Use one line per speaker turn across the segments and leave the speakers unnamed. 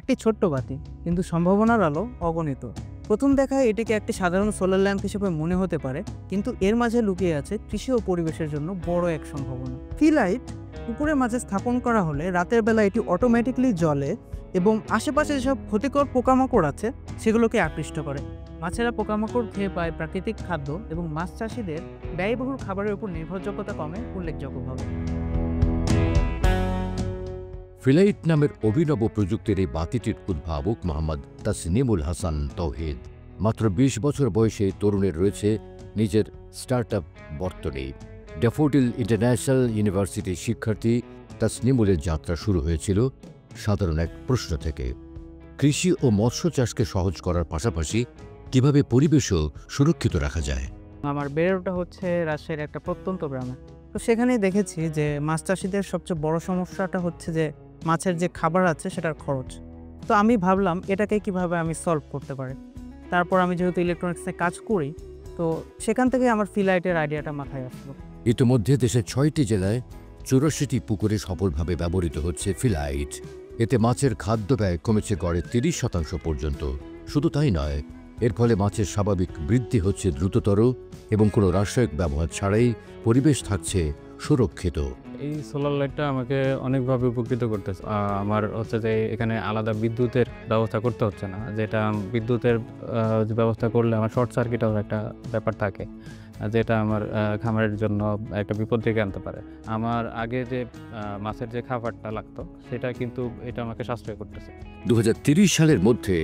একটি ছোট্ট বাতি, কিন্তু সম্ভাবনার আলো অগণিত। প্রথম দেখায় এটিকে একটি সাধারণ সোলার ল্যাম্প হিসেবে মনে হতে পারে, কিন্তু এর মাঝে লুকিয়ে আছে কৃষি ও পরিবেশের জন্য বড় এক সম্ভাবনা। ফিলাইট পুকুরের মাঝে স্থাপন করা হলে রাতের বেলা এটি অটোমেটিকলি জ্বলে এবং আশেপাশে যেসব ক্ষতিকর পোকামাকড় আছে সেগুলোকে আকৃষ্ট করে। মাছেরা পোকামাকড় খেয়ে পায় প্রাকৃতিক খাদ্য এবং মাছ চাষিদের ব্যয়বহুল খাবারের উপর নির্ভরযোগ্যতা কমে উল্লেখযোগ্যভাবে।
ফিলাইট নামের অভিনব প্রযুক্তির এই বাতিটির উদ্ভাবক মোহাম্মদ তাসনিমুল হাসান তৌহিদ। মাত্র ২০ বছর বয়সে তরুণের রয়েছে নিজের স্টার্টআপ বর্তনে। ড্যাফোডিল ইন্টারন্যাশনাল ইউনিভার্সিটির শিক্ষার্থী তাসনিমুলের যাত্রা শুরু হয়েছিল সাধারণ এক প্রশ্ন থেকে। কৃষি ও মৎস্য চাষকে সহজ করার পাশাপাশি কিভাবে পরিবেশও সুরক্ষিত রাখা যায়।
আমার বেড়ে ওঠা হচ্ছে রাজশাহীর একটা প্রত্যন্ত গ্রামে। তো সেখানেই দেখেছি যে মাছ চাষিদের সবচেয়ে বড় সমস্যাটা হচ্ছে যে মাছের যে খাবার আছে সেটার খরচ। তো আমি ভাবলাম এটাকে কিভাবে আমি সলভ করতে পারি। তারপর আমি যেহেতু ইলেকট্রনিক্সে কাজ করি, তো সেখান থেকে আমার ফিলাইটের আইডিয়াটা মাথায় আসলো।
ইতিমধ্যে দেশের ৬টি জেলায় ৮৪টি পুকুরে সফলভাবে ব্যবহৃত হচ্ছে ফিলাইট। এতে মাছের খাদ্য ব্যয় কমেছে গড়ে ৩০% পর্যন্ত। শুধু তাই নয়, এর ফলে মাছের স্বাভাবিক বৃদ্ধি হচ্ছে দ্রুততর এবং কোনো রাসায়নিক ব্যবহার ছাড়াই পরিবেশ থাকছে সুরক্ষিত।
এই সোলার লাইটটা আমাকে অনেকভাবে উপকৃত করতেছে। আমার হচ্ছে যে এখানে আলাদা বিদ্যুতের ব্যবস্থা করতে হচ্ছে না, যেটা বিদ্যুতের ব্যবস্থা করলে আমার শর্ট সার্কিট হওয়ার একটা ব্যাপার থাকে, যেটা আমার খামারের জন্য একটা বিপদ ডেকে আনতে পারে। আমার আগে যে মাছের যে খাবারটা লাগতো সেটা কিন্তু এটা আমাকে সাশ্রয় করতেছে।
২০৩০ সালের মধ্যে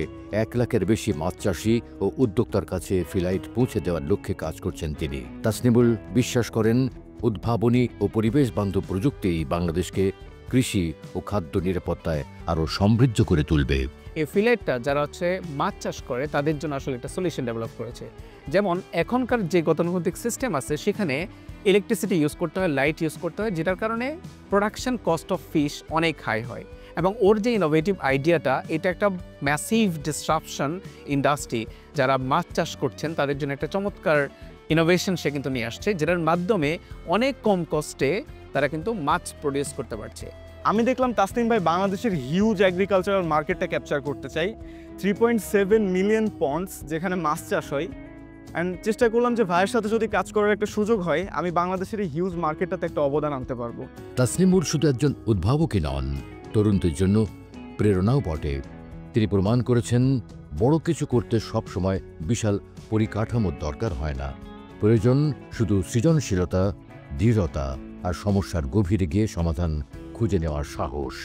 ১ লাখের বেশি মাছ চাষি ও উদ্যোক্তার কাছে ফিলাইট পৌঁছে দেওয়ার লক্ষ্যে কাজ করছেন তিনি। তাসনিমুল বিশ্বাস করেন, উদ্ভাবনী ও পরিবেশ বান্ধব প্রযুক্তি বাংলাদেশকে কৃষি ও খাদ্য নিরাপত্তায় আরও সমৃদ্ধ করে তুলবে।
এই ফিলাইটটা যারা হচ্ছে মাছ চাষ করে তাদের জন্য আসলে একটা সলিউশন ডেভেলপ করেছে। যেমন এখনকার যে গতানুগতিক সিস্টেম আছে সেখানে ইলেকট্রিসিটি ইউজ করতে হয়, লাইট ইউজ করতে হয়, যেটার কারণে প্রোডাকশন কস্ট অফ ফিশ অনেক হাই হয়। এবং ওর যে ইনোভেটিভ আইডিয়াটা, এটা একটা ম্যাসিভ ডিসরাপশন ইন্ডাস্ট্রি যারা মাছ চাষ করছেন তাদের জন্য একটা চমৎকার ইনোভেশন সে কিন্তু নিয়ে আসছে, যেটার মাধ্যমে অনেক কম কস্টে তারা কিন্তু মাছ প্রডিউস করতে পারছে।
আমি দেখলাম তাসনিম ভাই বাংলাদেশের হিউজ এগ্রিকালচারাল মার্কেটটা ক্যাপচার করতে চাই। 3.7 মিলিয়ন পন্ডস যেখানে মাছ চাষ হয়, অ্যান্ড চেষ্টা করলাম যে ভাইয়ের সাথে যদি কাজ করার একটা সুযোগ হয় আমি বাংলাদেশের এই হিউজ মার্কেটটাতে একটা অবদান আনতে পারবো।
তাসনিমুল শুধু একজন উদ্ভাবকই নন, তরুণদের জন্য প্রেরণাও বটে। তিনি প্রমাণ করেছেন, বড় কিছু করতে সবসময় বিশাল পরিকাঠামোর দরকার হয় না, প্রয়োজন শুধু সৃজনশীলতা, দৃঢ়তা আর সমস্যার গভীরে গিয়ে সমাধান খুঁজে নেওয়ার সাহস।